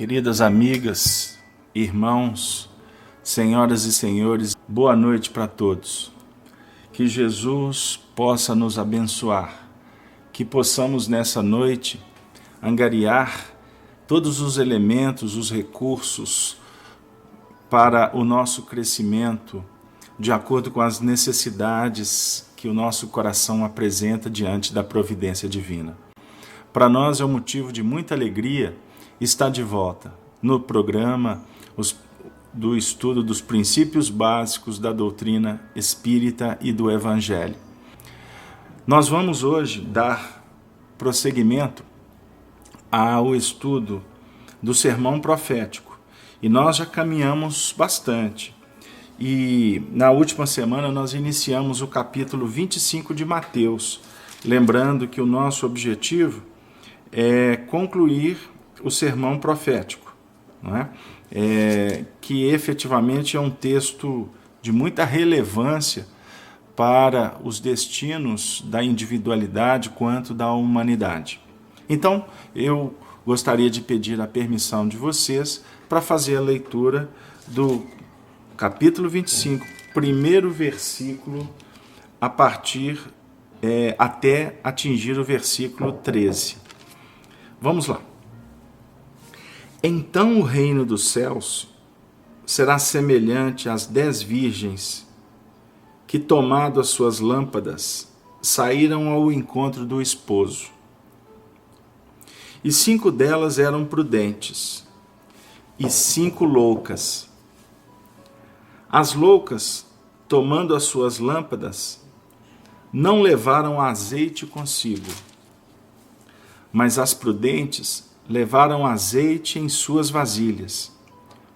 Queridas amigas, irmãos, senhoras e senhores, boa noite para todos. Que Jesus possa nos abençoar, que possamos nessa noite angariar todos os elementos, os recursos para o nosso crescimento, de acordo com as necessidades que o nosso coração apresenta diante da providência divina. Para nós é um motivo de muita alegria estar de volta no programa do estudo dos princípios básicos da doutrina espírita e do Evangelho. Nós vamos hoje dar prosseguimento ao estudo do sermão profético e nós já caminhamos bastante. E na última semana nós iniciamos o capítulo 25 de Mateus, lembrando que o nosso objetivo é concluir o sermão profético, não é? Que efetivamente é um texto de muita relevância para os destinos da individualidade quanto da humanidade. Então, eu gostaria de pedir a permissão de vocês para fazer a leitura do capítulo 25, primeiro versículo, a partir até atingir o versículo 13. Vamos lá. Então o reino dos céus será semelhante às 10 virgens que, tomado as suas lâmpadas, saíram ao encontro do esposo. E 5 delas eram prudentes, e 5 loucas. As loucas, tomando as suas lâmpadas, não levaram azeite consigo, mas as prudentes levaram azeite em suas vasilhas,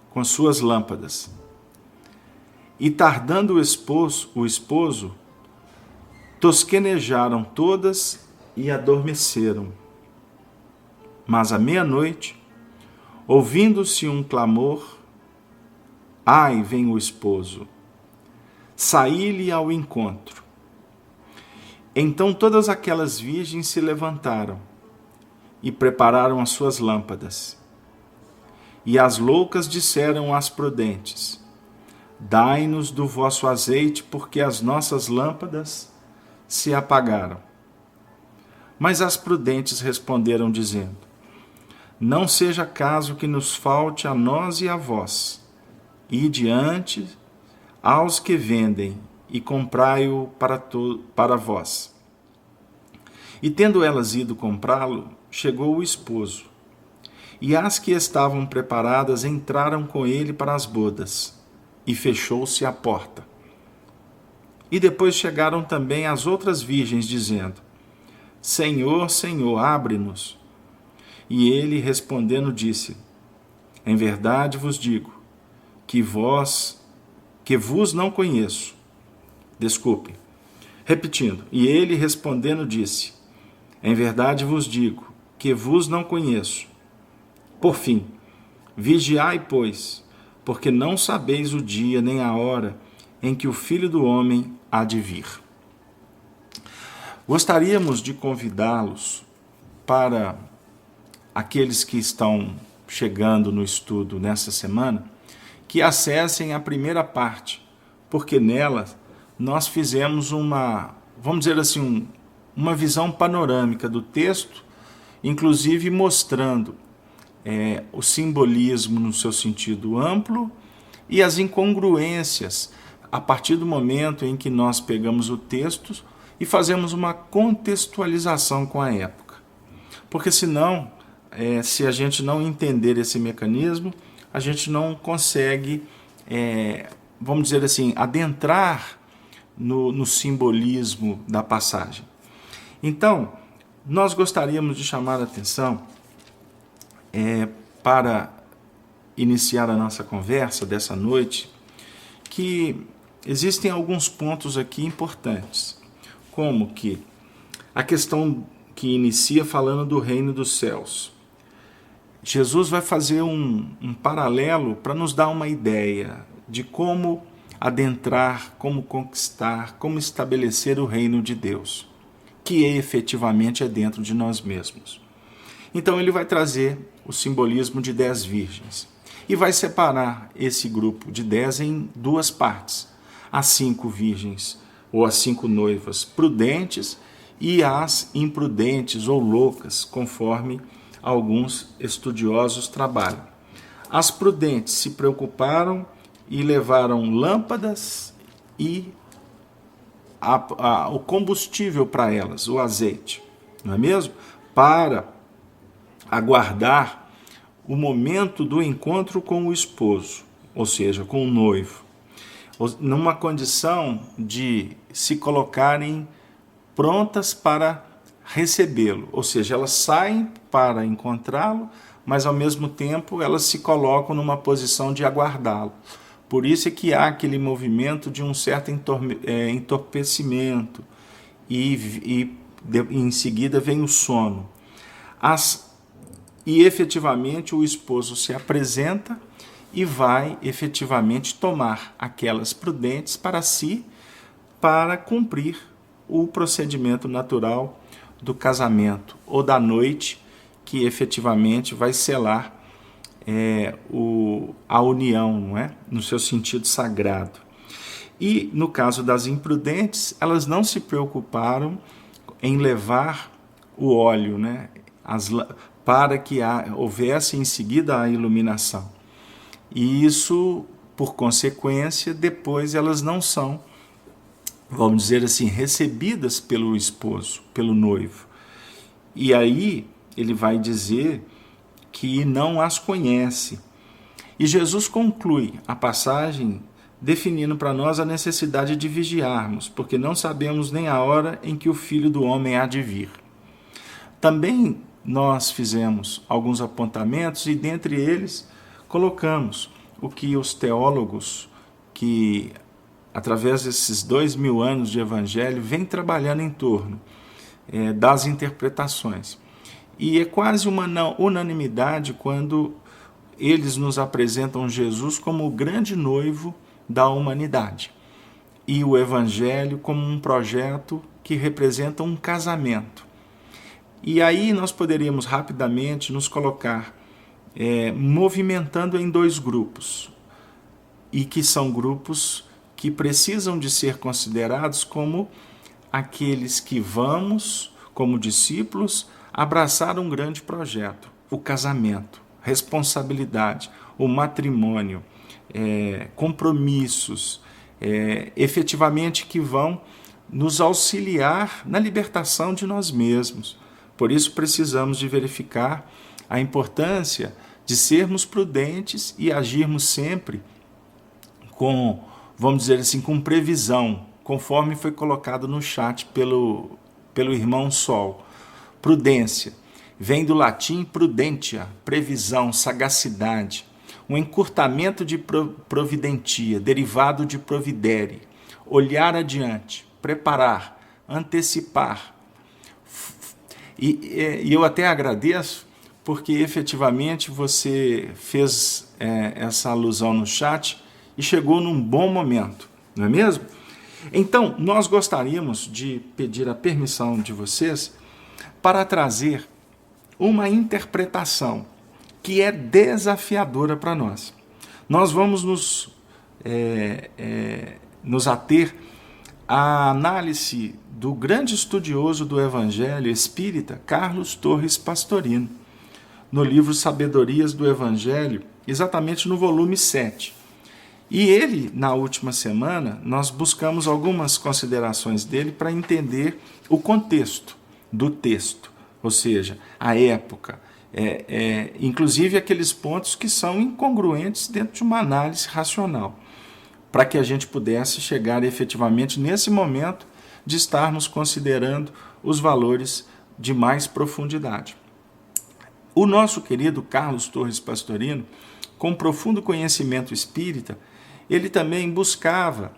com suas lâmpadas. E tardando o esposo, tosquenejaram todas e adormeceram. Mas à meia-noite, ouvindo-se um clamor, ai, vem o esposo, saí-lhe ao encontro. Então todas aquelas virgens se levantaram e prepararam as suas lâmpadas. E as loucas disseram às prudentes: dai-nos do vosso azeite, porque as nossas lâmpadas se apagaram. Mas as prudentes responderam, dizendo: não seja caso que nos falte a nós e a vós. Ide diante aos que vendem e comprai-o para vós. E tendo elas ido comprá-lo, chegou o esposo, e as que estavam preparadas entraram com ele para as bodas, e fechou-se a porta. E depois chegaram também as outras virgens, dizendo: Senhor, Senhor, abre-nos. E ele, respondendo, disse: em verdade vos digo, que vos não conheço. Desculpe. Repetindo. E ele, respondendo, disse: em verdade vos digo, que vos não conheço. Por fim, vigiai, pois, porque não sabeis o dia nem a hora em que o Filho do Homem há de vir. Gostaríamos de convidá-los para aqueles que estão chegando no estudo nessa semana, que acessem a primeira parte, porque nela nós fizemos vamos dizer assim, uma visão panorâmica do texto, inclusive mostrando o simbolismo no seu sentido amplo e as incongruências a partir do momento em que nós pegamos o texto e fazemos uma contextualização com a época. Porque senão, se a gente não entender esse mecanismo, a gente não consegue, vamos dizer assim, adentrar no simbolismo da passagem. Então, nós gostaríamos de chamar a atenção para iniciar a nossa conversa dessa noite, que existem alguns pontos aqui importantes, como que a questão que inicia falando do reino dos céus. Jesus vai fazer um paralelo para nos dar uma ideia de como adentrar, como conquistar, como estabelecer o reino de Deus, que efetivamente é dentro de nós mesmos. Então ele vai trazer o simbolismo de 10 virgens e vai separar esse grupo de 10 em duas partes. As 5 virgens ou as 5 noivas prudentes e as imprudentes ou loucas, conforme alguns estudiosos trabalham. As prudentes se preocuparam e levaram lâmpadas e o combustível para elas, o azeite, não é mesmo? Para aguardar o momento do encontro com o esposo, ou seja, com o noivo, numa condição de se colocarem prontas para recebê-lo, ou seja, elas saem para encontrá-lo, mas ao mesmo tempo elas se colocam numa posição de aguardá-lo. Por isso é que há aquele movimento de um certo entorpecimento e em seguida vem o sono. E efetivamente o esposo se apresenta e vai efetivamente tomar aquelas prudentes para si, para cumprir o procedimento natural do casamento ou da noite, que efetivamente vai selar a união, não é? No seu sentido sagrado. E no caso das imprudentes, elas não se preocuparam em levar o óleo, né? Para que houvesse em seguida a iluminação. E isso, por consequência, depois elas não são, vamos dizer assim, recebidas pelo esposo, pelo noivo. E aí ele vai dizer que não as conhece. E Jesus conclui a passagem definindo para nós a necessidade de vigiarmos, porque não sabemos nem a hora em que o Filho do Homem há de vir. Também nós fizemos alguns apontamentos e dentre eles colocamos o que os teólogos que através desses 2000 anos de evangelho vêm trabalhando em torno das interpretações. E é quase uma unanimidade quando eles nos apresentam Jesus como o grande noivo da humanidade e o Evangelho como um projeto que representa um casamento. E aí nós poderíamos rapidamente nos colocar movimentando em 2 grupos, e que são grupos que precisam de ser considerados como aqueles que vamos, como discípulos, abraçar um grande projeto, o casamento, responsabilidade, o matrimônio, compromissos, efetivamente que vão nos auxiliar na libertação de nós mesmos. Por isso precisamos de verificar a importância de sermos prudentes e agirmos sempre com, vamos dizer assim, com previsão, conforme foi colocado no chat pelo irmão Sol. Prudência vem do latim prudentia, previsão, sagacidade, um encurtamento de providentia, derivado de providere, olhar adiante, preparar, antecipar. E eu até agradeço porque efetivamente você fez essa alusão no chat e chegou num bom momento, não é mesmo? Então, nós gostaríamos de pedir a permissão de vocês para trazer uma interpretação que é desafiadora para nós. Nós vamos nos ater à análise do grande estudioso do Evangelho espírita, Carlos Torres Pastorino, no livro Sabedorias do Evangelho, exatamente no volume 7. E ele, na última semana, nós buscamos algumas considerações dele para entender o contexto do texto, ou seja, a época, inclusive aqueles pontos que são incongruentes dentro de uma análise racional, para que a gente pudesse chegar efetivamente nesse momento de estarmos considerando os valores de mais profundidade. O nosso querido Carlos Torres Pastorino, com profundo conhecimento espírita, ele também buscava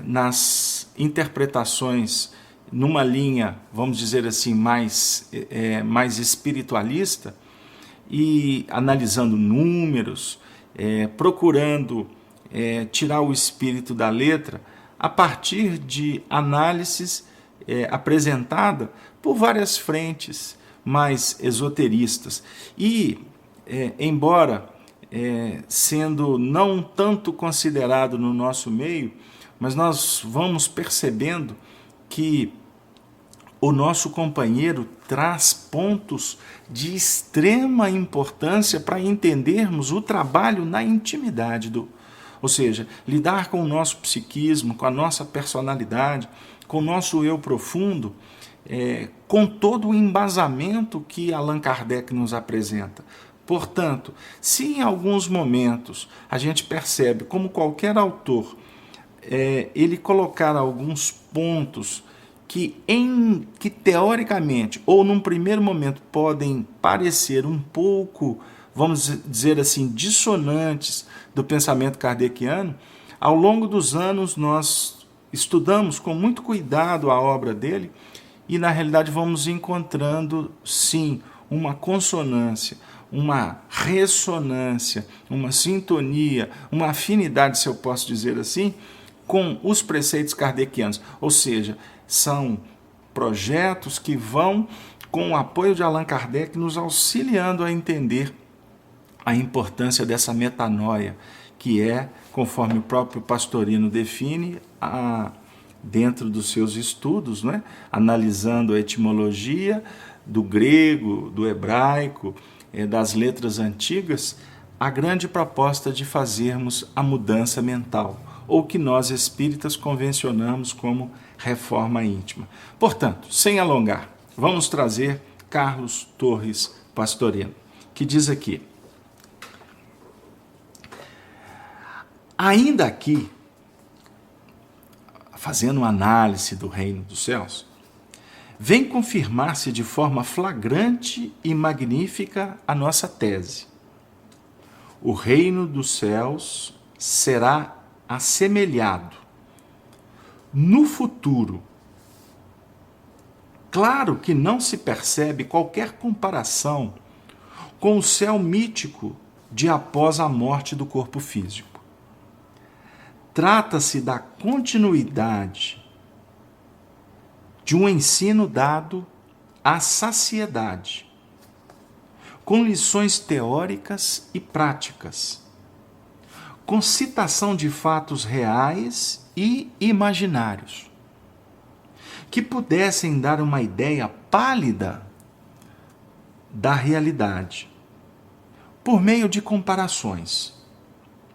nas interpretações numa linha, vamos dizer assim, mais espiritualista, e analisando números, procurando tirar o espírito da letra a partir de análises apresentada por várias frentes, mais esoteristas. E, embora sendo não tanto considerado no nosso meio, mas nós vamos percebendo que o nosso companheiro traz pontos de extrema importância para entendermos o trabalho na intimidade ou seja, lidar com o nosso psiquismo, com a nossa personalidade, com o nosso eu profundo, com todo o embasamento que Allan Kardec nos apresenta. Portanto, se em alguns momentos a gente percebe, como qualquer autor, ele colocar alguns pontos que teoricamente, ou num primeiro momento, podem parecer um pouco, vamos dizer assim, dissonantes do pensamento kardeciano, ao longo dos anos nós estudamos com muito cuidado a obra dele e, na realidade, vamos encontrando, sim, uma consonância, uma ressonância, uma sintonia, uma afinidade, se eu posso dizer assim, com os preceitos kardecianos. Ou seja, são projetos que vão, com o apoio de Allan Kardec, nos auxiliando a entender a importância dessa metanoia, que é, conforme o próprio Pastorino define, dentro dos seus estudos, né? Analisando a etimologia do grego, do hebraico, das letras antigas, a grande proposta de fazermos a mudança mental, ou que nós espíritas convencionamos como reforma íntima. Portanto, sem alongar, vamos trazer Carlos Torres Pastorino, que diz aqui: ainda aqui, fazendo uma análise do reino dos céus, vem confirmar-se de forma flagrante e magnífica a nossa tese. O reino dos céus será assemelhado no futuro. Claro que não se percebe qualquer comparação com o céu mítico de após a morte do corpo físico. Trata-se da continuidade de um ensino dado à saciedade, com lições teóricas e práticas, com citação de fatos reais e imaginários, que pudessem dar uma ideia pálida da realidade, por meio de comparações,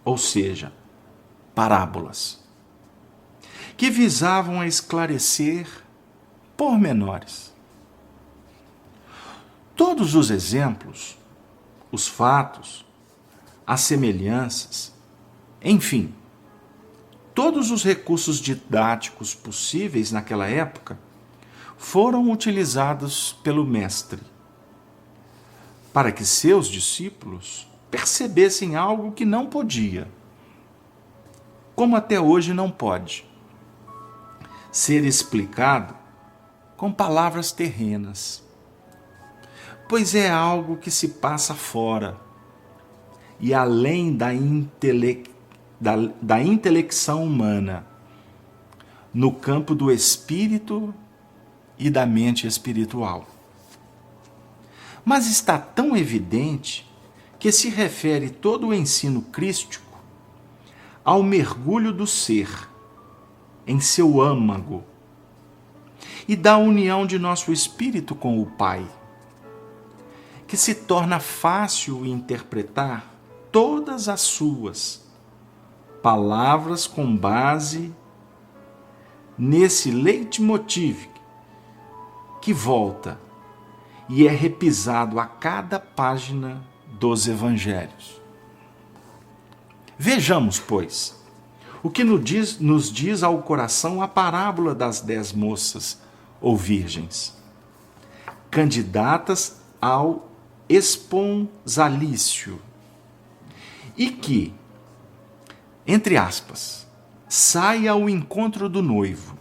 ou seja, parábolas, que visavam a esclarecer pormenores. Todos os exemplos, os fatos, as semelhanças, enfim, todos os recursos didáticos possíveis naquela época foram utilizados pelo Mestre para que seus discípulos percebessem algo que não podia, como até hoje não pode, ser explicado com palavras terrenas, pois é algo que se passa fora e além da intelecção humana, no campo do espírito e da mente espiritual. Mas está tão evidente que se refere todo o ensino crístico ao mergulho do ser em seu âmago e da união de nosso espírito com o Pai, que se torna fácil interpretar todas as suas palavras com base nesse leitmotiv que volta e é repisado a cada página dos Evangelhos. Vejamos, pois, o que nos diz ao coração a parábola das 10 moças ou virgens, candidatas ao esponsalício, e que, entre aspas, sai ao encontro do noivo.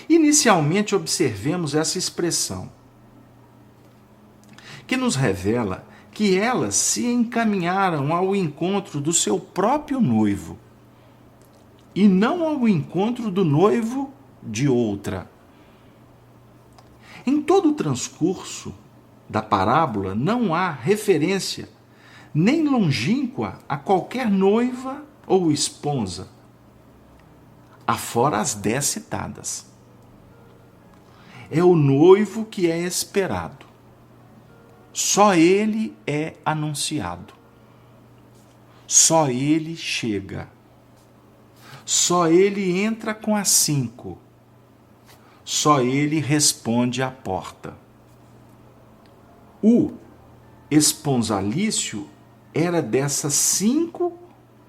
Inicialmente observemos essa expressão, que nos revela que elas se encaminharam ao encontro do seu próprio noivo, e não ao encontro do noivo de outra. Em todo o transcurso da parábola não há referência nem longínqua a qualquer noiva ou esposa, afora as 10 citadas. É o noivo que é esperado. Só ele é anunciado. Só ele chega. Só ele entra com as 5. Só ele responde à porta. O esponsalício era dessas 5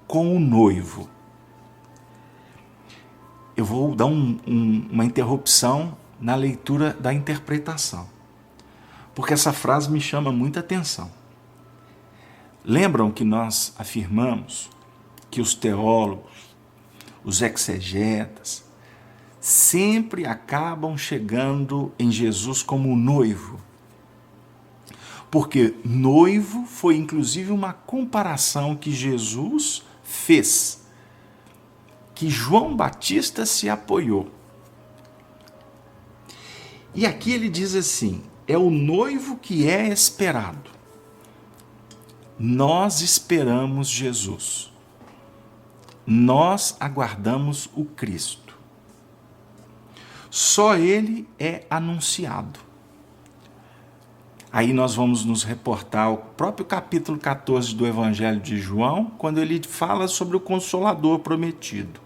com o noivo. Eu vou dar uma interrupção na leitura da interpretação, porque essa frase me chama muita atenção. Lembram que nós afirmamos que os teólogos, os exegetas, sempre acabam chegando em Jesus como noivo, porque noivo foi inclusive uma comparação que Jesus fez, que João Batista se apoiou. E aqui ele diz assim: é o noivo que é esperado. Nós esperamos Jesus. Nós aguardamos o Cristo. Só ele é anunciado. Aí nós vamos nos reportar ao próprio capítulo 14 do Evangelho de João, quando ele fala sobre o Consolador prometido.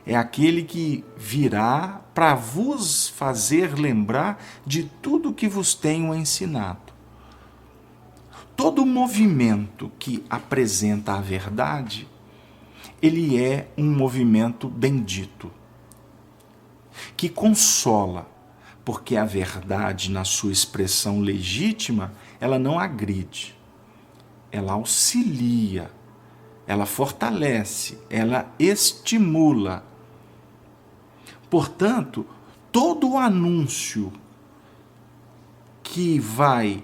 É aquele que virá para vos fazer lembrar de tudo que vos tenho ensinado. Todo movimento que apresenta a verdade, ele é um movimento bendito, que consola, porque a verdade, na sua expressão legítima, ela não agride, ela auxilia, ela fortalece, ela estimula. Portanto, todo o anúncio que vai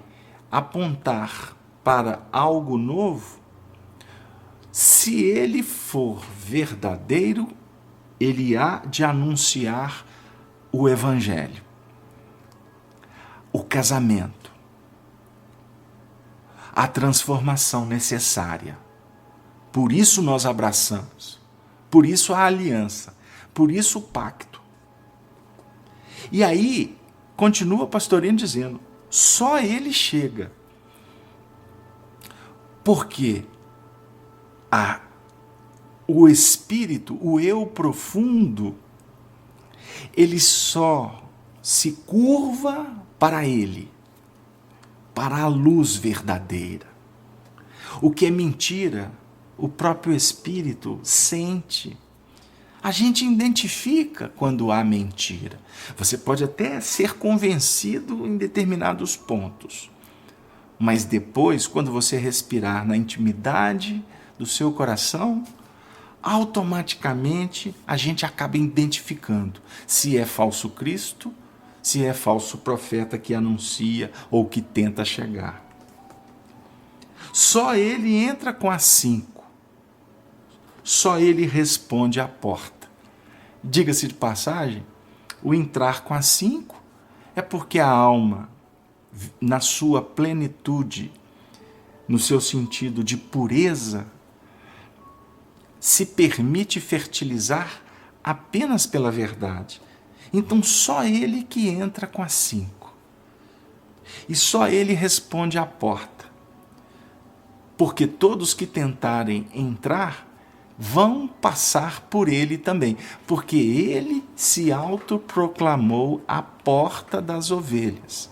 apontar para algo novo, se ele for verdadeiro, ele há de anunciar o Evangelho, o casamento, a transformação necessária. Por isso nós abraçamos, por isso a aliança, por isso o pacto. E aí, continua o Pastorino dizendo, só ele chega. Porque o espírito, o eu profundo, ele só se curva para ele, para a luz verdadeira. O que é mentira, o próprio espírito sente. A gente identifica quando há mentira. Você pode até ser convencido em determinados pontos, mas depois, quando você respirar na intimidade do seu coração, automaticamente a gente acaba identificando se é falso Cristo, se é falso profeta que anuncia ou que tenta chegar. Só ele entra com as 5. Só ele responde à porta. Diga-se de passagem, o entrar com as 5 é porque a alma, na sua plenitude, no seu sentido de pureza, se permite fertilizar apenas pela verdade. Então só ele que entra com as 5. E só ele responde à porta. Porque todos que tentarem entrar vão passar por ele também, porque ele se autoproclamou a porta das ovelhas.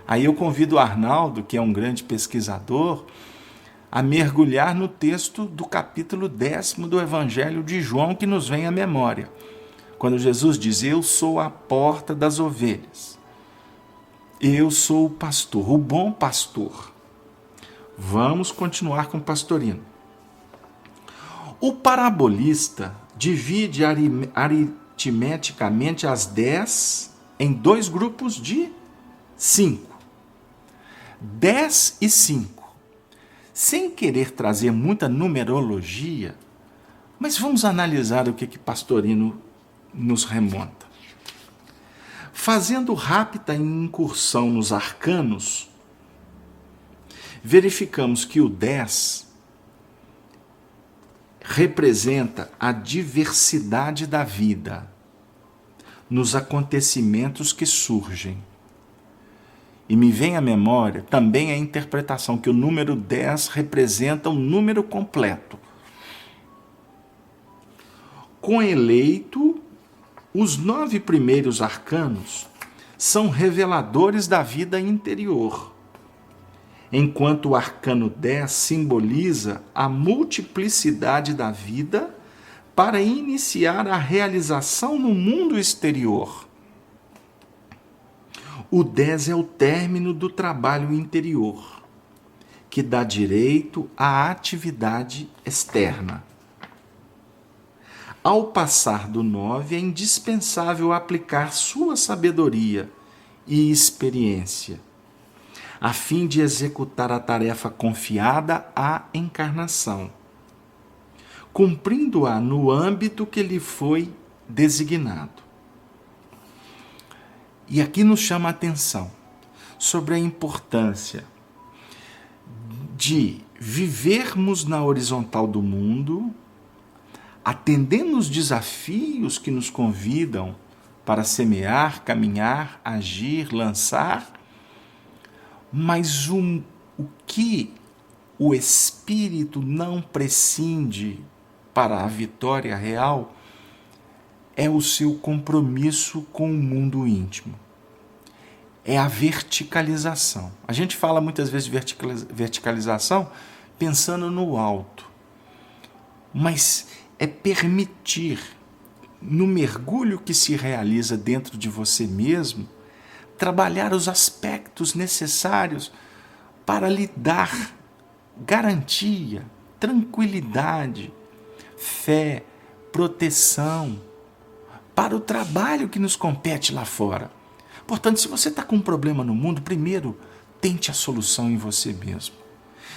Aí eu convido o Arnaldo, que é um grande pesquisador, a mergulhar no texto do capítulo 10 do Evangelho de João, que nos vem à memória, quando Jesus diz, eu sou a porta das ovelhas, eu sou o pastor, o bom pastor. Vamos continuar com o Pastorino. O parabolista divide aritmeticamente as 10 em 2 grupos de 5. 10 e 5. Sem querer trazer muita numerologia, mas vamos analisar o que Pastorino nos remonta. Fazendo rápida incursão nos arcanos, verificamos que o 10 representa a diversidade da vida nos acontecimentos que surgem. E me vem à memória também a interpretação que o número 10 representa um número completo. Com eleito, os 9 primeiros arcanos são reveladores da vida interior, enquanto o arcano 10 simboliza a multiplicidade da vida para iniciar a realização no mundo exterior. O 10 é o término do trabalho interior, que dá direito à atividade externa. Ao passar do 9, é indispensável aplicar sua sabedoria e experiência, a fim de executar a tarefa confiada à encarnação, cumprindo-a no âmbito que lhe foi designado. E aqui nos chama a atenção sobre a importância de vivermos na horizontal do mundo, atendendo os desafios que nos convidam para semear, caminhar, agir, lançar, mas o que o Espírito não prescinde para a vitória real é o seu compromisso com o mundo íntimo. É a verticalização. A gente fala muitas vezes de verticalização pensando no alto, mas é permitir, no mergulho que se realiza dentro de você mesmo, trabalhar os aspectos necessários para lhe dar garantia, tranquilidade, fé, proteção para o trabalho que nos compete lá fora. Portanto, se você está com um problema no mundo, primeiro tente a solução em você mesmo.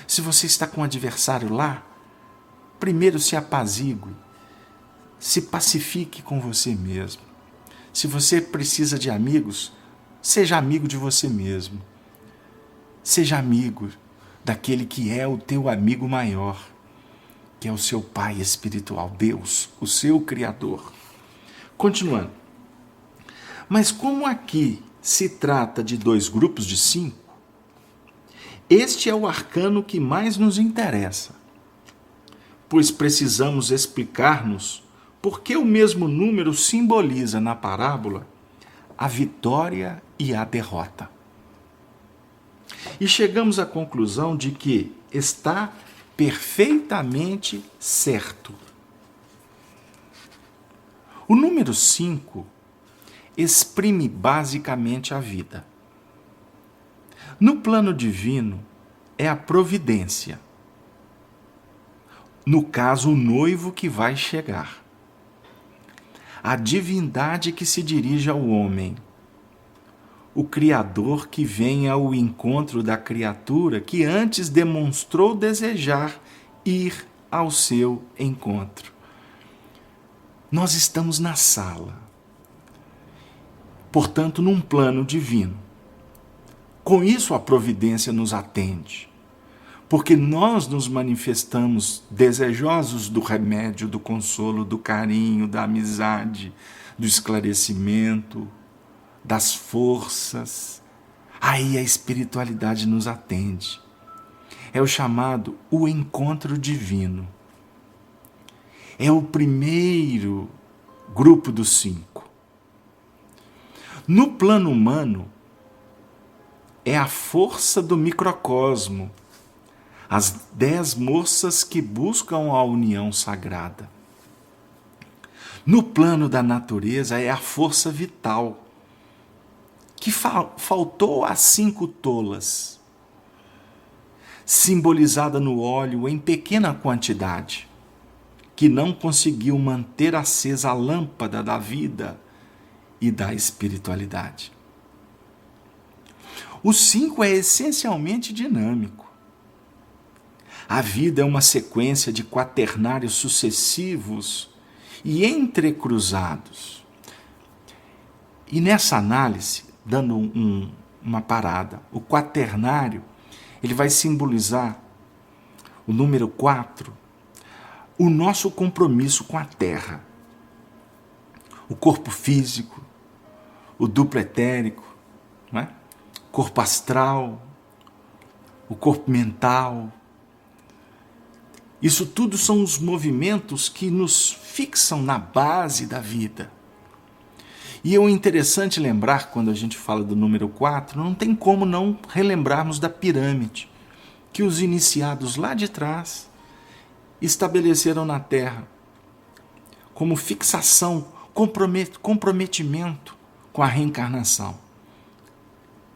Se você está com um adversário lá, primeiro se apazigue, se pacifique com você mesmo. Se você precisa de amigos, seja amigo de você mesmo. Seja amigo daquele que é o teu amigo maior, que é o seu Pai espiritual, Deus, o seu Criador. Continuando. Mas como aqui se trata de 2 grupos de 5, este é o arcano que mais nos interessa, pois precisamos explicar-nos por que o mesmo número simboliza na parábola a vitória e a derrota. E chegamos à conclusão de que está perfeitamente certo. O número 5 exprime basicamente a vida. No plano divino, é a providência. No caso, o noivo que vai chegar. A divindade que se dirige ao homem. O Criador que vem ao encontro da criatura que antes demonstrou desejar ir ao seu encontro. Nós estamos na sala, portanto, num plano divino. Com isso, a providência nos atende, porque nós nos manifestamos desejosos do remédio, do consolo, do carinho, da amizade, do esclarecimento, das forças. Aí a espiritualidade nos atende. É o chamado o encontro divino. É o primeiro grupo dos 5. No plano humano, é a força do microcosmo, as 10 moças que buscam a união sagrada. No plano da natureza, é a força vital, que faltou às 5 tolas, simbolizada no óleo em pequena quantidade, que não conseguiu manter acesa a lâmpada da vida e da espiritualidade. O 5 é essencialmente dinâmico. A vida é uma sequência de quaternários sucessivos e entrecruzados. E nessa análise, dando uma parada, o quaternário, ele vai simbolizar, o número 4, o nosso compromisso com a Terra. O corpo físico, o duplo etérico, não é? O corpo astral, o corpo mental. Isso tudo são os movimentos que nos fixam na base da vida. E é interessante lembrar, quando a gente fala do número 4, não tem como não relembrarmos da pirâmide, que os iniciados lá de trás estabeleceram na Terra como fixação, comprometimento com a reencarnação.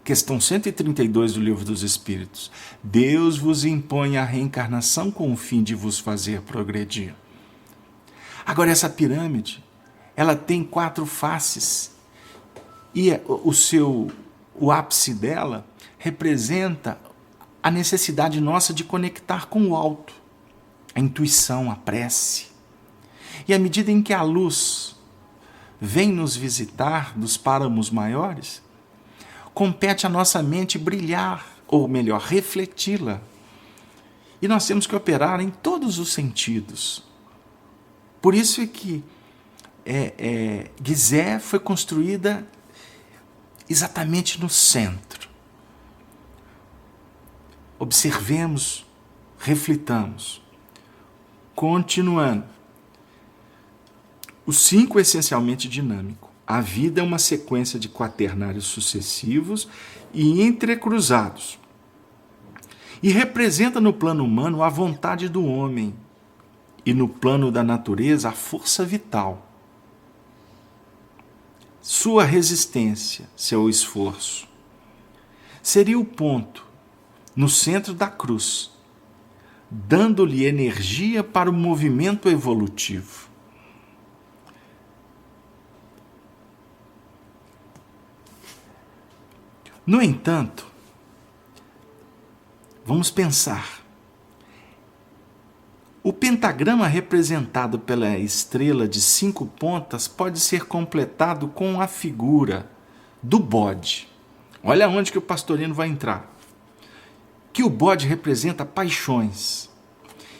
Questão 132 do Livro dos Espíritos. Deus vos impõe a reencarnação com o fim de vos fazer progredir. Agora, essa pirâmide, ela tem 4 faces e o ápice dela representa a necessidade nossa de conectar com o alto, a intuição, a prece. E à medida em que a luz vem nos visitar dos páramos maiores, compete à nossa mente brilhar, ou melhor, refleti-la. E nós temos que operar em todos os sentidos. Por isso é que Gizé foi construída exatamente no centro. Observemos, reflitamos. Continuando. O 5 é essencialmente dinâmico. A vida é uma sequência de quaternários sucessivos e entrecruzados. E representa no plano humano a vontade do homem e no plano da natureza a força vital. Sua resistência, seu esforço. Seria o ponto no centro da cruz, dando-lhe energia para o movimento evolutivo. No entanto, vamos pensar. O pentagrama representado pela estrela de 5 pontas pode ser completado com a figura do bode. Olha onde que o pastorino vai entrar. Que o bode representa paixões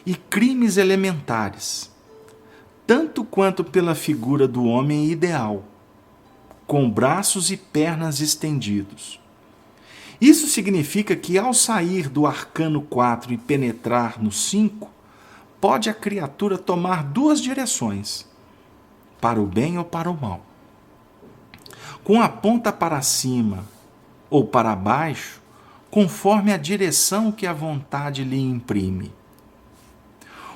e crimes elementares, tanto quanto pela figura do homem ideal, com braços e pernas estendidos. Isso significa que, ao sair do arcano 4 e penetrar no 5, pode a criatura tomar 2 direções, para o bem ou para o mal. Com a ponta para cima ou para baixo, conforme a direção que a vontade lhe imprime.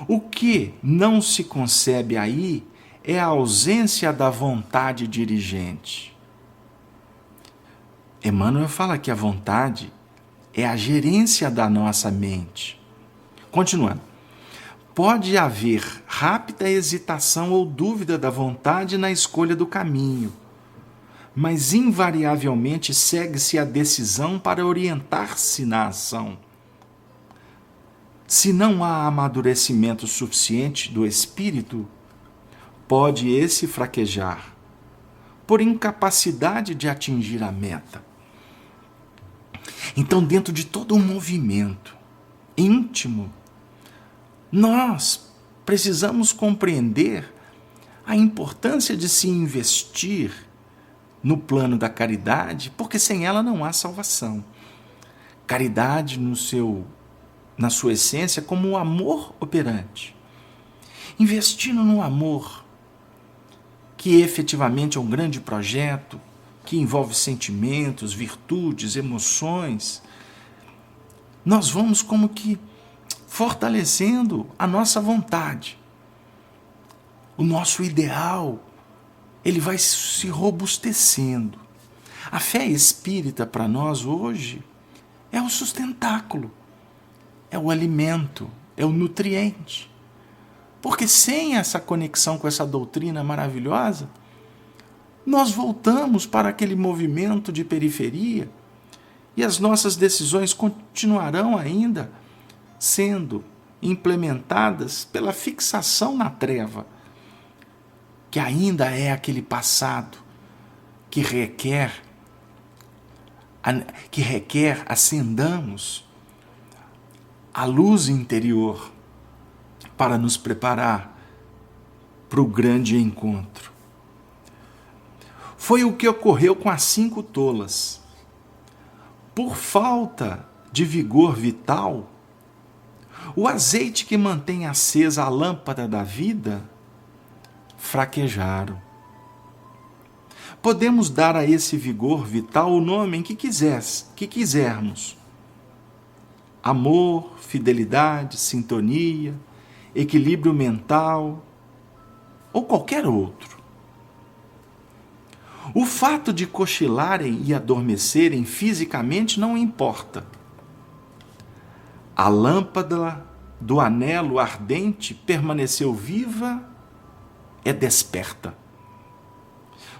O que não se concebe aí é a ausência da vontade dirigente. Emmanuel fala que a vontade é a gerência da nossa mente. Continuando. Pode haver rápida hesitação ou dúvida da vontade na escolha do caminho, mas invariavelmente segue-se a decisão para orientar-se na ação. Se não há amadurecimento suficiente do espírito, pode esse fraquejar, por incapacidade de atingir a meta. Então, dentro de todo um movimento íntimo, nós precisamos compreender a importância de se investir no plano da caridade, porque sem ela não há salvação. Caridade na sua essência como o amor operante. Investindo no amor, que efetivamente é um grande projeto, que envolve sentimentos, virtudes, emoções, nós vamos como que fortalecendo a nossa vontade. O nosso ideal, ele vai se robustecendo. A fé espírita para nós hoje é o sustentáculo, é o alimento, é o nutriente. Porque sem essa conexão com essa doutrina maravilhosa, nós voltamos para aquele movimento de periferia e as nossas decisões continuarão ainda sendo implementadas pela fixação na treva, que ainda é aquele passado que requer acendamos a luz interior para nos preparar para o grande encontro. Foi o que ocorreu com as 5 tolas. Por falta de vigor vital, o azeite que mantém acesa a lâmpada da vida fraquejaram. Podemos dar a esse vigor vital o nome que quisermos. Amor, fidelidade, sintonia, equilíbrio mental ou qualquer outro. O fato de cochilarem e adormecerem fisicamente não importa. A lâmpada do anelo ardente permaneceu viva e desperta,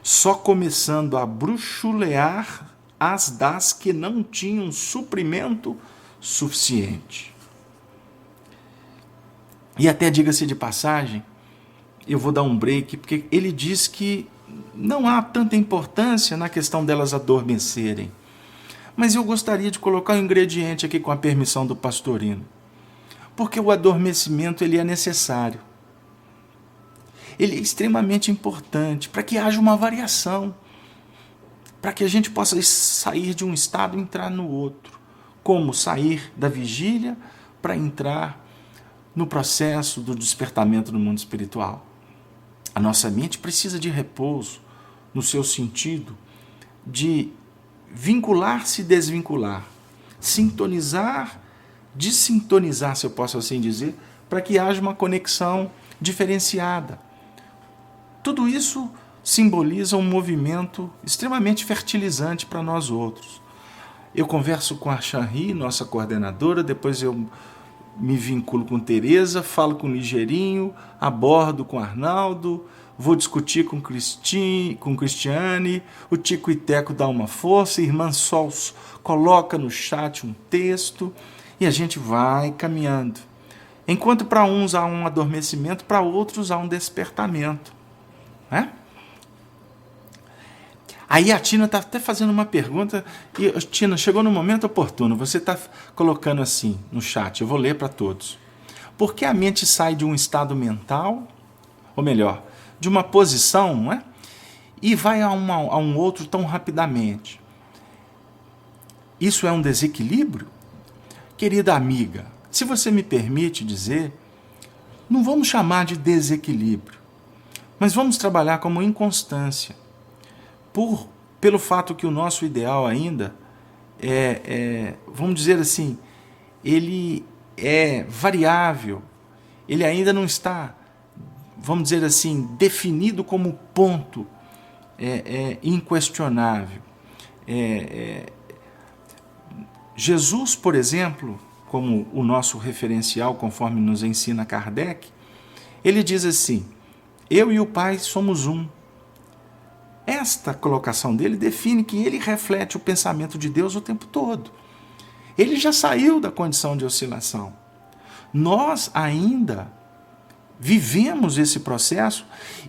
só começando a bruxulear as das que não tinham suprimento suficiente. E até, diga-se de passagem, eu vou dar um break, porque ele diz que não há tanta importância na questão delas adormecerem. Mas eu gostaria de colocar um ingrediente aqui com a permissão do pastorino. Porque o adormecimento ele é necessário. Ele é extremamente importante para que haja uma variação. Para que a gente possa sair de um estado e entrar no outro. Como sair da vigília para entrar no processo do despertamento no mundo espiritual. A nossa mente precisa de repouso, no seu sentido de vincular-se e desvincular, sintonizar, desintonizar, se eu posso assim dizer, para que haja uma conexão diferenciada. Tudo isso simboliza um movimento extremamente fertilizante para nós outros. Eu converso com a Chanri, nossa coordenadora, depois eu me vinculo com Tereza, falo com o Ligeirinho, abordo com Arnaldo, vou discutir com Cristiane, o Tico e Teco dá uma força, a irmã Sol coloca no chat um texto e a gente vai caminhando. Enquanto para uns há um adormecimento, para outros há um despertamento. Né? Aí a Tina está até fazendo uma pergunta, e Tina, chegou no momento oportuno, você está colocando assim no chat, eu vou ler para todos. Por que a mente sai de um estado mental, ou melhor, de uma posição, não é? E vai a um outro tão rapidamente? Isso é um desequilíbrio? Querida amiga, se você me permite dizer, não vamos chamar de desequilíbrio, mas vamos trabalhar como inconstância. Pelo fato que o nosso ideal ainda vamos dizer assim, ele é variável, ele ainda não está, vamos dizer assim, definido como ponto inquestionável. Jesus, por exemplo, como o nosso referencial, conforme nos ensina Kardec, ele diz assim, eu e o Pai somos um. Esta colocação dele define que ele reflete o pensamento de Deus o tempo todo. Ele já saiu da condição de oscilação. Nós ainda vivemos esse processo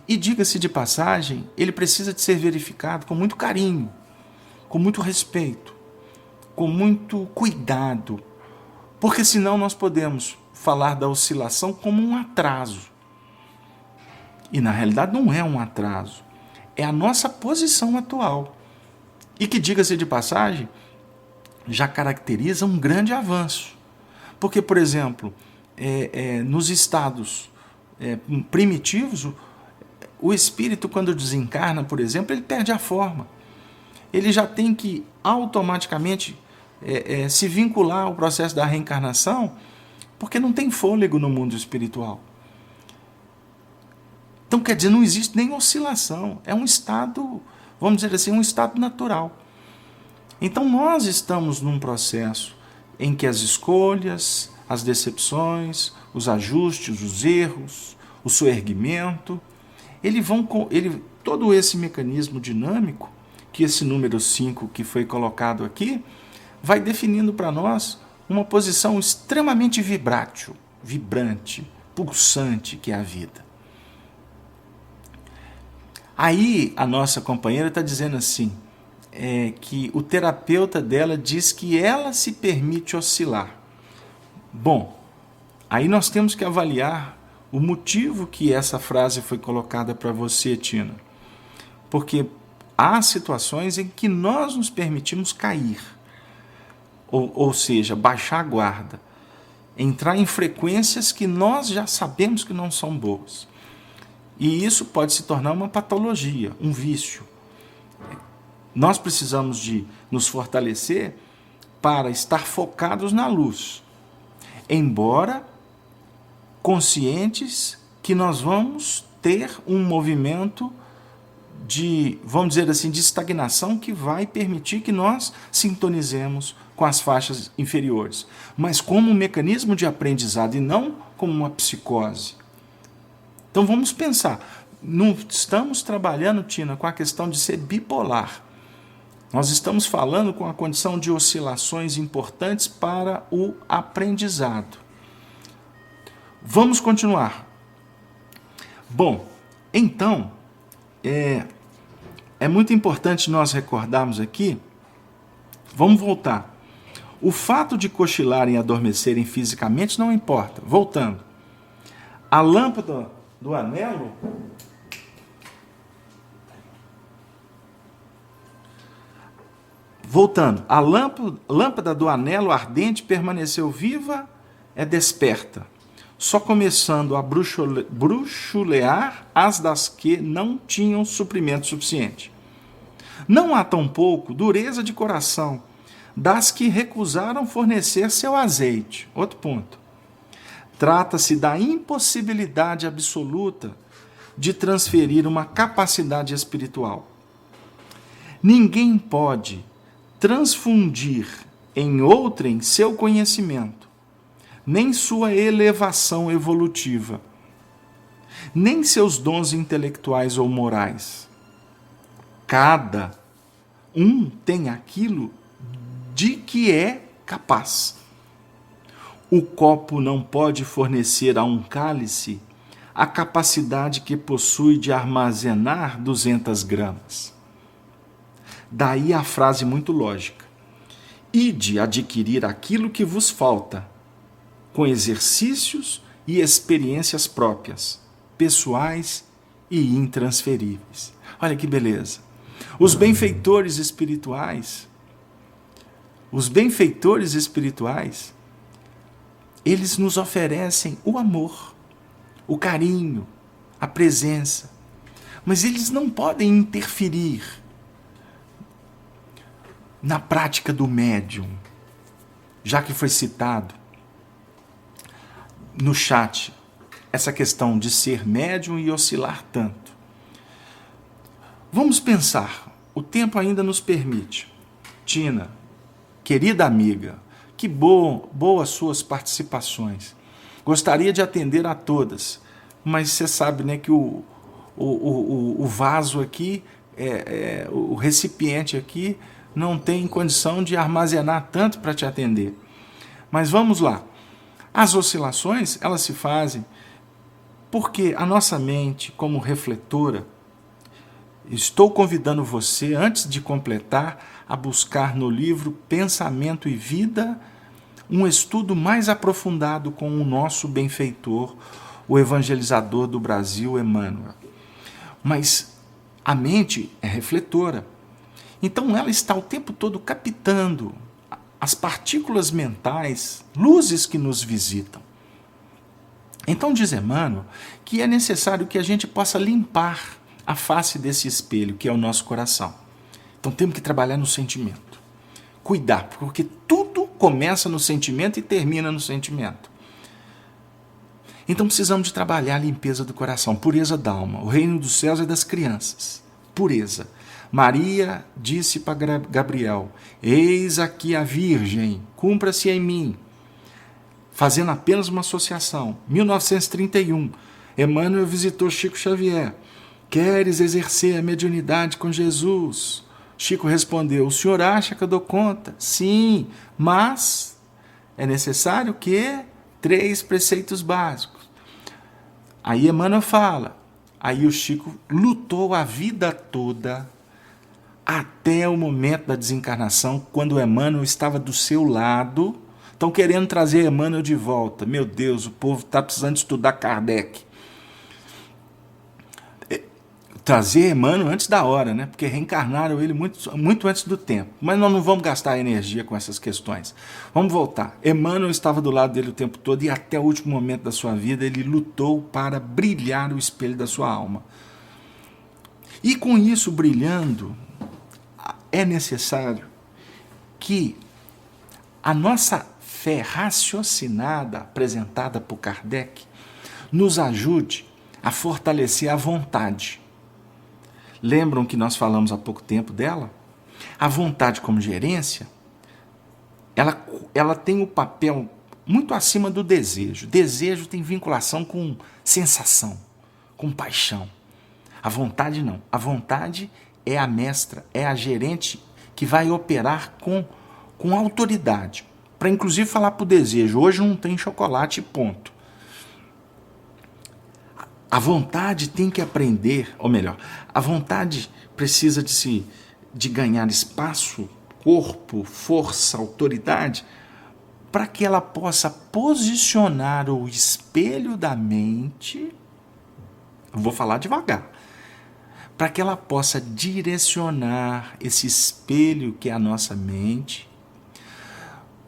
e, diga-se de passagem, ele precisa de ser verificado com muito carinho, com muito respeito, com muito cuidado, porque senão nós podemos falar da oscilação como um atraso. E na realidade não é um atraso. É a nossa posição atual. E que, diga-se de passagem, já caracteriza um grande avanço. Porque, por exemplo, nos estados primitivos, o espírito, quando desencarna, por exemplo, ele perde a forma. Ele já tem que automaticamente se vincular ao processo da reencarnação, porque não tem fôlego no mundo espiritual. Então, quer dizer, não existe nem oscilação. É um estado, vamos dizer assim, um estado natural. Então, nós estamos num processo em que as escolhas, as decepções, os ajustes, os erros, o soerguimento, todo esse mecanismo dinâmico, que esse número 5 que foi colocado aqui, vai definindo para nós uma posição extremamente vibrante, pulsante, que é a vida. Aí a nossa companheira está dizendo assim, que o terapeuta dela diz que ela se permite oscilar. Bom, aí nós temos que avaliar o motivo que essa frase foi colocada para você, Tina. Porque há situações em que nós nos permitimos cair, ou seja, baixar a guarda, entrar em frequências que nós já sabemos que não são boas. E isso pode se tornar uma patologia, um vício. Nós precisamos de nos fortalecer para estar focados na luz, embora conscientes que nós vamos ter um movimento de, vamos dizer assim, de estagnação que vai permitir que nós sintonizemos com as faixas inferiores, mas como um mecanismo de aprendizado e não como uma psicose. Então vamos pensar, não estamos trabalhando, Tina, com a questão de ser bipolar. Nós estamos falando com a condição de oscilações importantes para o aprendizado. Vamos continuar. Bom, então, é muito importante nós recordarmos aqui, vamos voltar. O fato de cochilarem e adormecerem fisicamente não importa. Voltando. A lâmpada do anelo a lâmpada do anelo ardente permaneceu viva, desperta, só começando a bruxulear as das que não tinham suprimento suficiente. Não há tampouco dureza de coração das que recusaram fornecer seu azeite. Outro ponto. Trata-se da impossibilidade absoluta de transferir uma capacidade espiritual. Ninguém pode transfundir em outrem seu conhecimento, nem sua elevação evolutiva, nem seus dons intelectuais ou morais. Cada um tem aquilo de que é capaz. O copo não pode fornecer a um cálice a capacidade que possui de armazenar 200 gramas. Daí a frase muito lógica. Ide adquirir aquilo que vos falta, com exercícios e experiências próprias, pessoais e intransferíveis. Olha que beleza. Os benfeitores espirituais, eles nos oferecem o amor, o carinho, a presença, mas eles não podem interferir na prática do médium, já que foi citado no chat essa questão de ser médium e oscilar tanto. Vamos pensar, o tempo ainda nos permite. Tina, querida amiga, que boas suas participações. Gostaria de atender a todas, mas você sabe, né, que o vaso aqui, o recipiente aqui, não tem condição de armazenar tanto para te atender. Mas vamos lá. As oscilações, elas se fazem porque a nossa mente, como refletora, estou convidando você, antes de completar, a buscar no livro Pensamento e Vida um estudo mais aprofundado com o nosso benfeitor, o evangelizador do Brasil, Emmanuel. Mas a mente é refletora. Então ela está o tempo todo captando as partículas mentais, luzes que nos visitam. Então diz Emmanuel que é necessário que a gente possa limpar a face desse espelho, que é o nosso coração. Então temos que trabalhar no sentimento. Cuidar, porque tudo começa no sentimento e termina no sentimento. Então precisamos de trabalhar a limpeza do coração, pureza da alma. O reino dos céus é das crianças. Pureza. Maria disse para Gabriel: eis aqui a Virgem, cumpra-se em mim. Fazendo apenas uma associação. 1931, Emmanuel visitou Chico Xavier. Queres exercer a mediunidade com Jesus? Chico respondeu: o senhor acha que eu dou conta? Sim, mas é necessário que 3 preceitos básicos. Aí Emmanuel fala: Aí o Chico lutou a vida toda até o momento da desencarnação, quando o Emmanuel estava do seu lado. Estão querendo trazer Emmanuel de volta. Meu Deus, o povo está precisando estudar Kardec. Trazer Emmanuel antes da hora, né? Porque reencarnaram ele muito antes do tempo. Mas nós não vamos gastar energia com essas questões. Vamos voltar. Emmanuel estava do lado dele o tempo todo e até o último momento da sua vida ele lutou para brilhar o espelho da sua alma. E com isso brilhando, é necessário que a nossa fé raciocinada, apresentada por Kardec, nos ajude a fortalecer a vontade. Lembram que nós falamos há pouco tempo dela? A vontade como gerência, ela tem o papel muito acima do desejo. Desejo tem vinculação com sensação, com paixão. A vontade não. A vontade é a mestra, é a gerente que vai operar com autoridade. Para inclusive falar para o desejo, hoje não tem chocolate, ponto. A vontade tem que aprender, ou melhor, a vontade precisa de ganhar espaço, corpo, força, autoridade, para que ela possa posicionar o espelho da mente, vou falar devagar, para que ela possa direcionar esse espelho que é a nossa mente,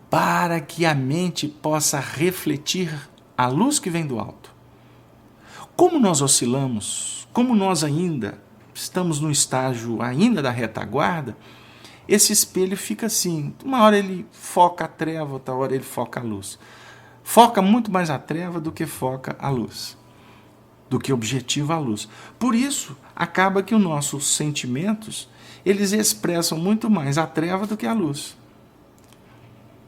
para que a mente possa refletir a luz que vem do alto. Como nós oscilamos, como nós ainda estamos no estágio ainda da retaguarda, esse espelho fica assim, uma hora ele foca a treva, outra hora ele foca a luz. Foca muito mais a treva do que foca a luz, do que objetiva a luz. Por isso, acaba que os nossos sentimentos, eles expressam muito mais a treva do que a luz.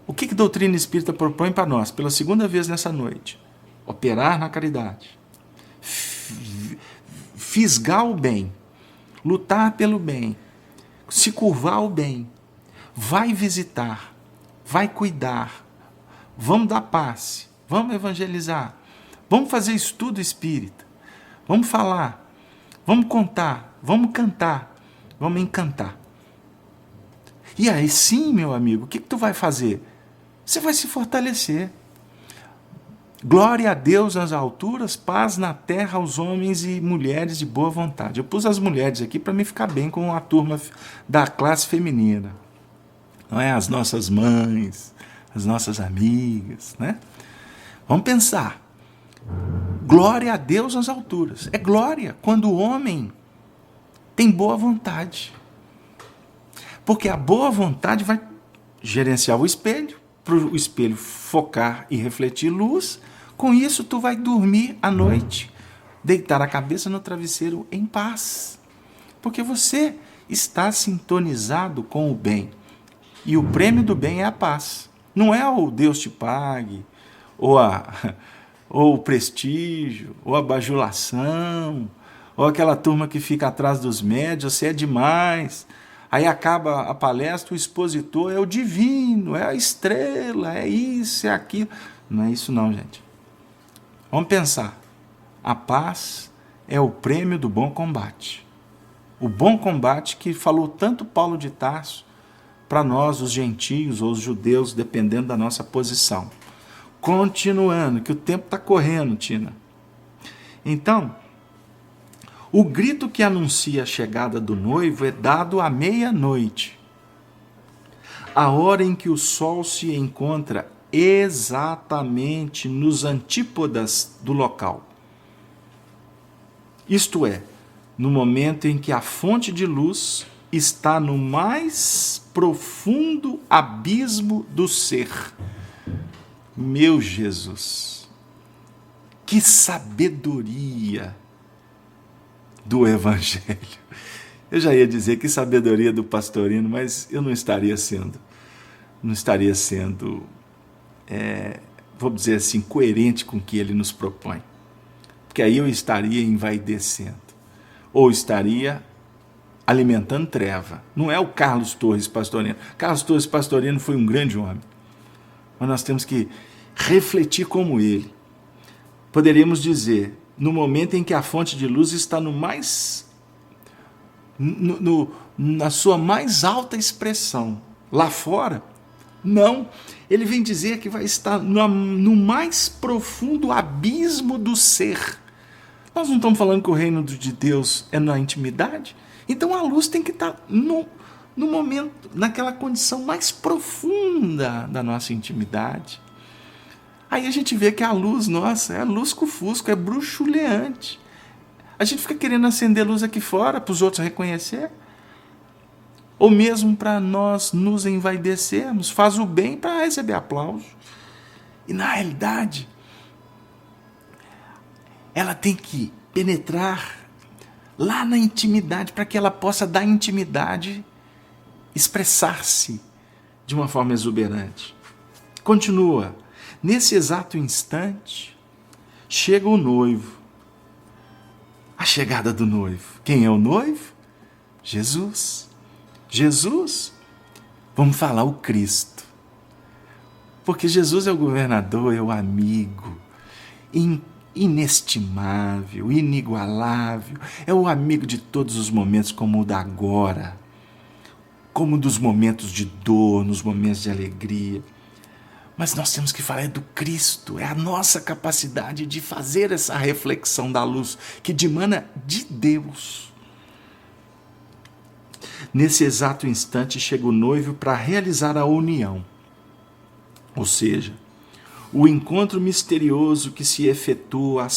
O que a doutrina espírita propõe para nós, pela segunda vez nessa noite? Operar na caridade. Fisgar o bem, lutar pelo bem, se curvar ao bem, vai visitar, vai cuidar, vamos dar passe, vamos evangelizar, vamos fazer estudo espírita, vamos falar, vamos contar, vamos cantar, vamos encantar. E aí sim, meu amigo, o que tu vai fazer? Você vai se fortalecer. Glória a Deus nas alturas, paz na terra aos homens e mulheres de boa vontade. Eu pus as mulheres aqui para me ficar bem com a turma da classe feminina. Não é? As nossas mães, as nossas amigas, né? Vamos pensar. Glória a Deus nas alturas. É glória quando o homem tem boa vontade. Porque a boa vontade vai gerenciar o espelho, para o espelho focar e refletir luz. Com isso, tu vai dormir à noite, deitar a cabeça no travesseiro em paz. Porque você está sintonizado com o bem. E o prêmio do bem é a paz. Não é o Deus te pague, ou o prestígio, ou a bajulação, ou aquela turma que fica atrás dos médios, você é demais. Aí acaba a palestra, o expositor é o divino, é a estrela, é isso, é aquilo. Não é isso não, gente. Vamos pensar. A paz é o prêmio do bom combate. O bom combate que falou tanto Paulo de Tarso para nós, os gentios ou os judeus, dependendo da nossa posição. Continuando, que o tempo está correndo, Tina. Então, o grito que anuncia a chegada do noivo é dado à meia-noite, a hora em que o sol se encontra exatamente nos antípodas do local. Isto é, no momento em que a fonte de luz está no mais profundo abismo do ser. Meu Jesus, que sabedoria do Evangelho. Eu já ia dizer que sabedoria do pastorino, mas eu não estaria sendo, vou dizer assim, coerente com o que ele nos propõe. Porque aí eu estaria envaidecendo, ou estaria alimentando treva. Não é o Carlos Torres Pastorino. Carlos Torres Pastorino foi um grande homem, mas nós temos que refletir como ele. Poderíamos dizer, no momento em que a fonte de luz está na sua mais alta expressão. Lá fora, não. Ele vem dizer que vai estar no mais profundo abismo do ser. Nós não estamos falando que o reino de Deus é na intimidade? Então a luz tem que estar no momento, naquela condição mais profunda da nossa intimidade. Aí a gente vê que a luz nossa é lusco-fusco, é bruxuleante. A gente fica querendo acender luz aqui fora para os outros reconhecer, ou mesmo para nós nos envaidecermos, faz o bem para receber aplauso. E na realidade, ela tem que penetrar lá na intimidade, para que ela possa dar intimidade, expressar-se de uma forma exuberante. Continua. Nesse exato instante, chega o noivo. A chegada do noivo. Quem é o noivo? Jesus. Jesus. Vamos falar o Cristo. Porque Jesus é o governador, é o amigo inestimável, inigualável. É o amigo de todos os momentos, como o da agora. Como dos momentos de dor, nos momentos de alegria. Mas nós temos que falar do Cristo, é a nossa capacidade de fazer essa reflexão da luz que dimana de Deus. Nesse exato instante chega o noivo para realizar a união, ou seja, o encontro misterioso que se efetua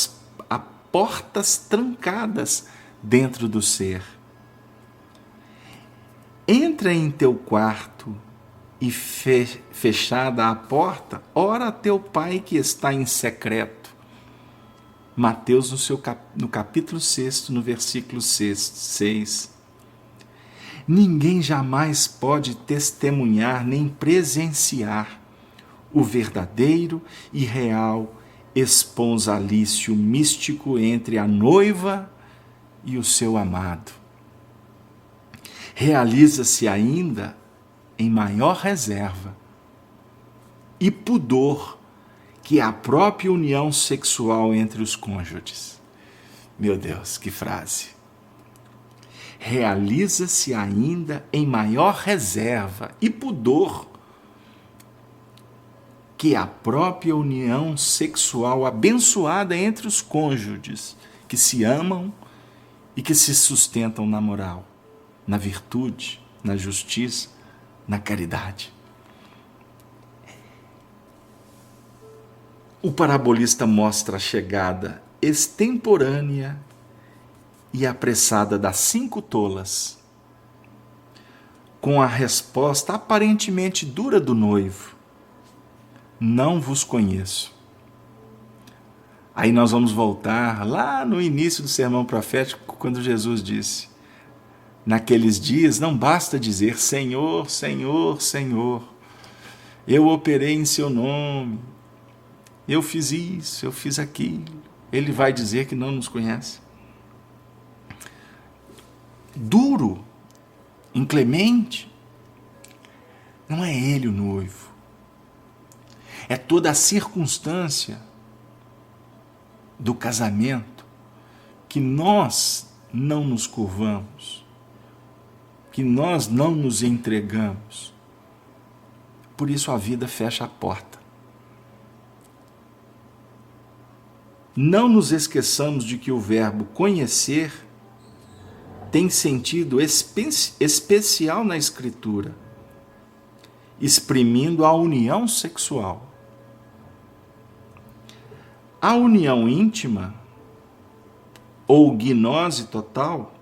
a portas trancadas dentro do ser. Entra em teu quarto e fechada a porta, ora a teu pai que está em secreto. Mateus no capítulo 6, no versículo 6. Ninguém jamais pode testemunhar nem presenciar o verdadeiro e real esponsalício místico entre a noiva e o seu amado. Realiza-se ainda em maior reserva e pudor que a própria união sexual entre os cônjuges. Meu Deus, que frase! Realiza-se ainda em maior reserva e pudor que a própria união sexual abençoada entre os cônjuges que se amam e que se sustentam na moral, na virtude, na justiça, na caridade. O parabolista mostra a chegada extemporânea e apressada das 5 tolas, com a resposta aparentemente dura do noivo: não vos conheço. Aí nós vamos voltar lá no início do sermão profético, quando Jesus disse: naqueles dias não basta dizer Senhor, Senhor, Senhor, eu operei em seu nome, eu fiz isso, eu fiz aquilo. Ele vai dizer que não nos conhece. Duro, inclemente, não é ele o noivo. É toda a circunstância do casamento que nós não nos curvamos, que nós não nos entregamos. Por isso a vida fecha a porta. Não nos esqueçamos de que o verbo conhecer tem sentido especial na Escritura, exprimindo a união sexual. A união íntima, ou gnose total,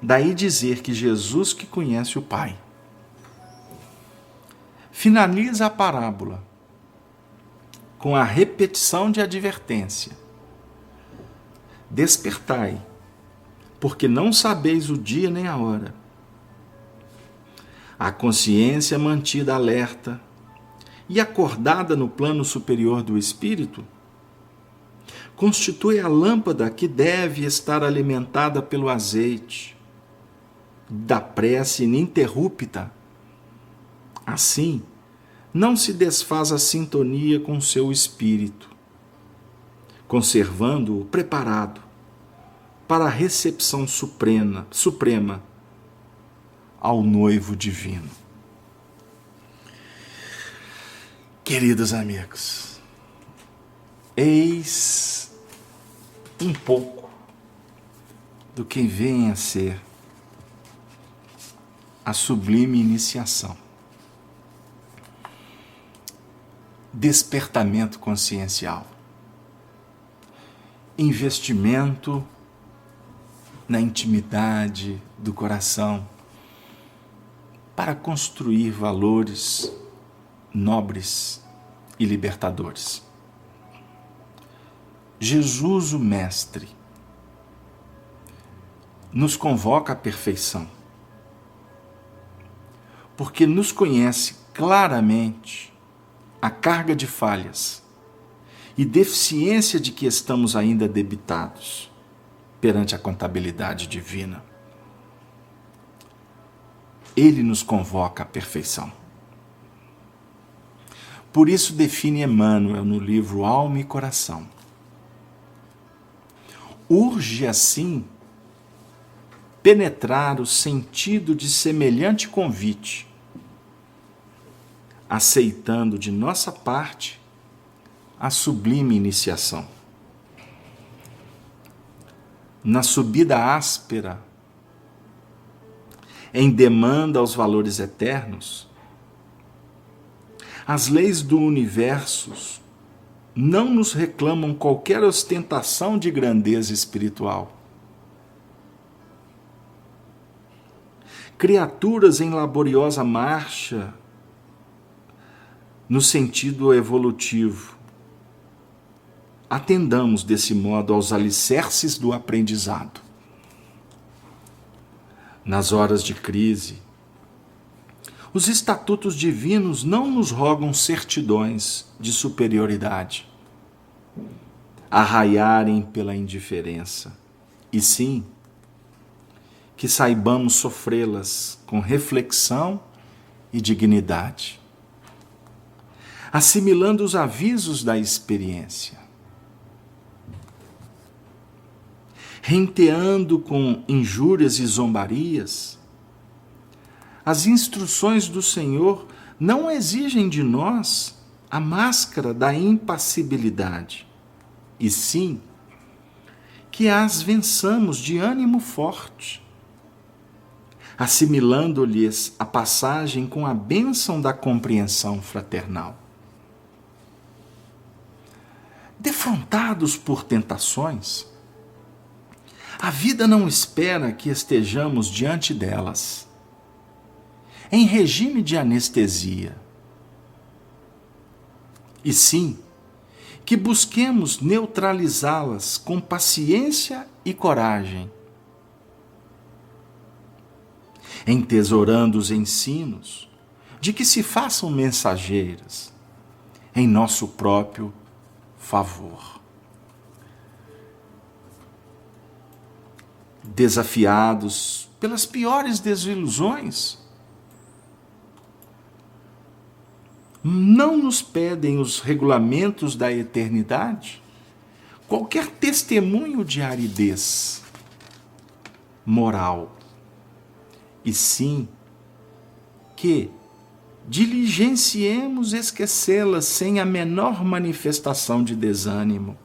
daí dizer que Jesus que conhece o Pai. Finaliza a parábola com a repetição de advertência: despertai, porque não sabeis o dia nem a hora. A consciência mantida alerta e acordada no plano superior do espírito constitui a lâmpada que deve estar alimentada pelo azeite da prece ininterrupta. Assim, não se desfaz a sintonia com seu espírito, conservando-o preparado para a recepção suprema ao noivo divino. Queridos amigos, eis um pouco do que vem a ser a sublime iniciação. Despertamento consciencial. Investimento na intimidade do coração para construir valores nobres e libertadores. Jesus, o Mestre, nos convoca à perfeição, porque nos conhece claramente a carga de falhas e deficiência de que estamos ainda debitados perante a contabilidade divina. Ele nos convoca à perfeição. Por isso define Emmanuel no livro Alma e Coração. Urge assim penetrar o sentido de semelhante convite, aceitando de nossa parte a sublime iniciação. Na subida áspera, em demanda aos valores eternos, as leis do universo não nos reclamam qualquer ostentação de grandeza espiritual. Criaturas em laboriosa marcha no sentido evolutivo, atendamos desse modo aos alicerces do aprendizado. Nas horas de crise, os estatutos divinos não nos rogam certidões de superioridade, arraiarem pela indiferença, e sim que saibamos sofrê-las com reflexão e dignidade, assimilando os avisos da experiência, renteando com injúrias e zombarias. As instruções do Senhor não exigem de nós a máscara da impassibilidade, e sim que as vençamos de ânimo forte, assimilando-lhes a passagem com a bênção da compreensão fraternal. Defrontados por tentações, a vida não espera que estejamos diante delas, em regime de anestesia, e sim que busquemos neutralizá-las com paciência e coragem, entesourando os ensinos de que se façam mensageiras em nosso próprio favor. Desafiados pelas piores desilusões, não nos pedem os regulamentos da eternidade qualquer testemunho de aridez moral, e sim que diligenciemos esquecê-las sem a menor manifestação de desânimo,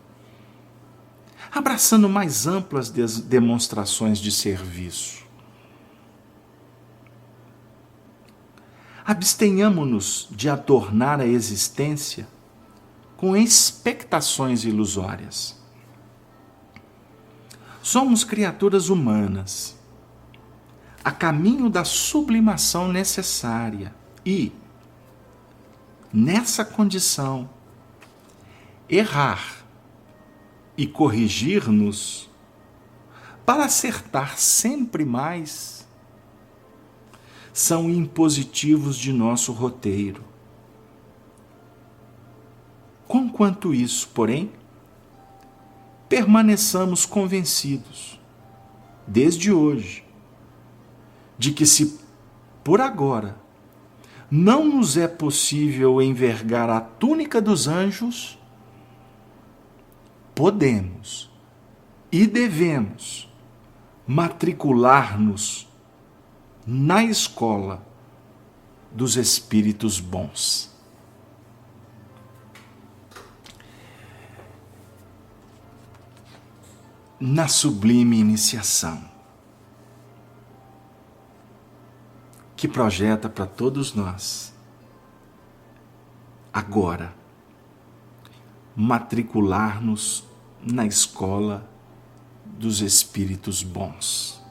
abraçando mais amplas demonstrações de serviço. Abstenhamo-nos de adornar a existência com expectações ilusórias. Somos criaturas humanas, a caminho da sublimação necessária e, nessa condição, errar e corrigir-nos para acertar sempre mais são impositivos de nosso roteiro. Conquanto isso, porém, permaneçamos convencidos, desde hoje, de que se, por agora, não nos é possível envergar a túnica dos anjos, podemos e devemos matricular-nos na escola dos espíritos bons. Na sublime iniciação, que projeta para todos nós, agora, matricular-nos na escola dos espíritos bons.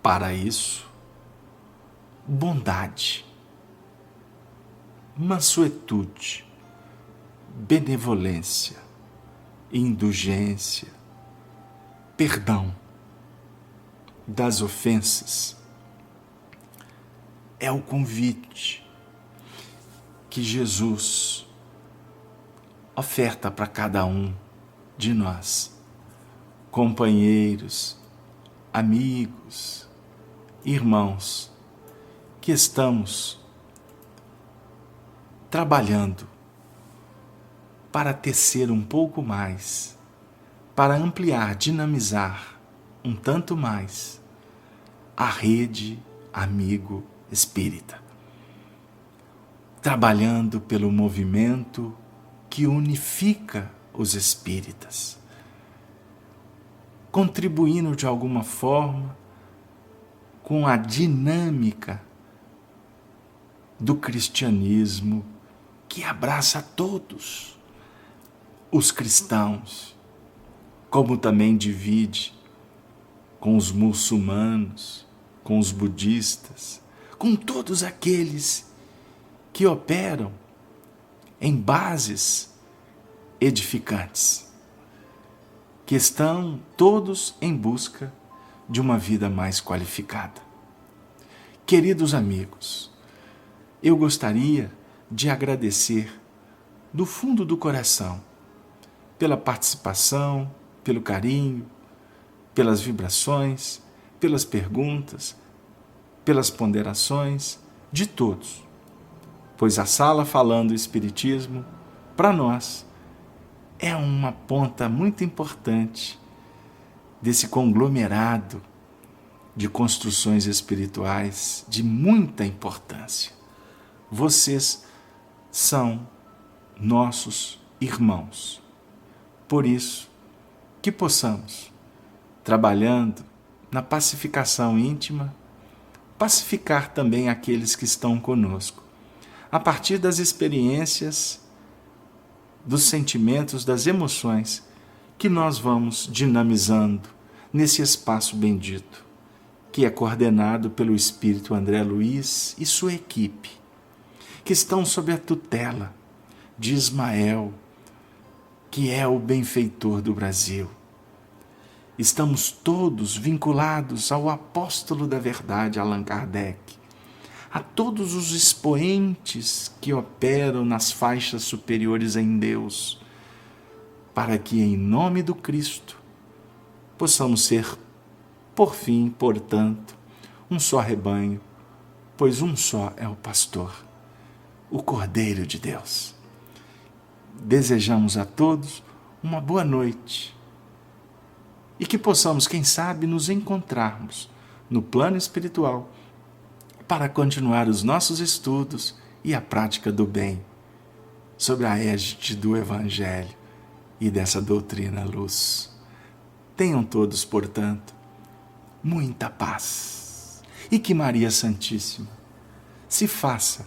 Para isso, bondade, mansuetude, benevolência, indulgência, perdão das ofensas é o convite que Jesus oferta para cada um de nós, companheiros, amigos, irmãos, que estamos trabalhando para tecer um pouco mais, para ampliar, dinamizar um tanto mais a rede amigo espírita, trabalhando pelo movimento que unifica os espíritas, contribuindo de alguma forma com a dinâmica do cristianismo que abraça todos os cristãos, como também divide com os muçulmanos, com os budistas, com todos aqueles que operam em bases edificantes, que estão todos em busca de uma vida mais qualificada. Queridos amigos, eu gostaria de agradecer do fundo do coração pela participação, pelo carinho, pelas vibrações, pelas perguntas, pelas ponderações de todos, pois a Sala Falando Espiritismo, para nós, é uma ponta muito importante desse conglomerado de construções espirituais de muita importância. Vocês são nossos irmãos. Por isso, que possamos, trabalhando na pacificação íntima, pacificar também aqueles que estão conosco, a partir das experiências, dos sentimentos, das emoções que nós vamos dinamizando nesse espaço bendito, que é coordenado pelo Espírito André Luiz e sua equipe, que estão sob a tutela de Ismael, que é o benfeitor do Brasil. Estamos todos vinculados ao apóstolo da verdade, Allan Kardec, a todos os expoentes que operam nas faixas superiores em Deus, para que, em nome do Cristo, possamos ser, por fim, portanto, um só rebanho, pois um só é o pastor, o Cordeiro de Deus. Desejamos a todos uma boa noite e que possamos, quem sabe, nos encontrarmos no plano espiritual para continuar os nossos estudos e a prática do bem sobre a égide do Evangelho e dessa doutrina luz. Tenham todos, portanto, muita paz e que Maria Santíssima se faça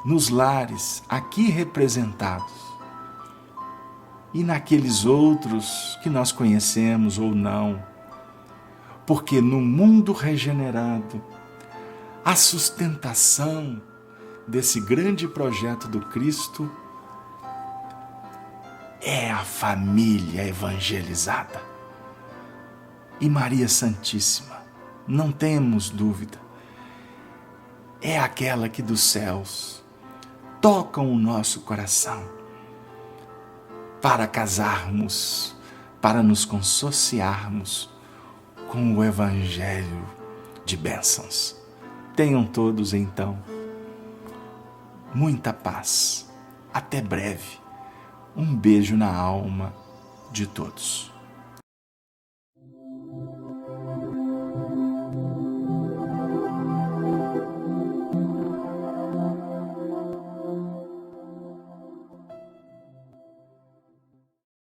nos lares aqui representados e naqueles outros que nós conhecemos ou não, porque no mundo regenerado, a sustentação desse grande projeto do Cristo é a família evangelizada. E Maria Santíssima, não temos dúvida, é aquela que dos céus tocam o nosso coração para casarmos, para nos consociarmos com o Evangelho de bênçãos. Tenham todos, então, muita paz. Até breve. Um beijo na alma de todos.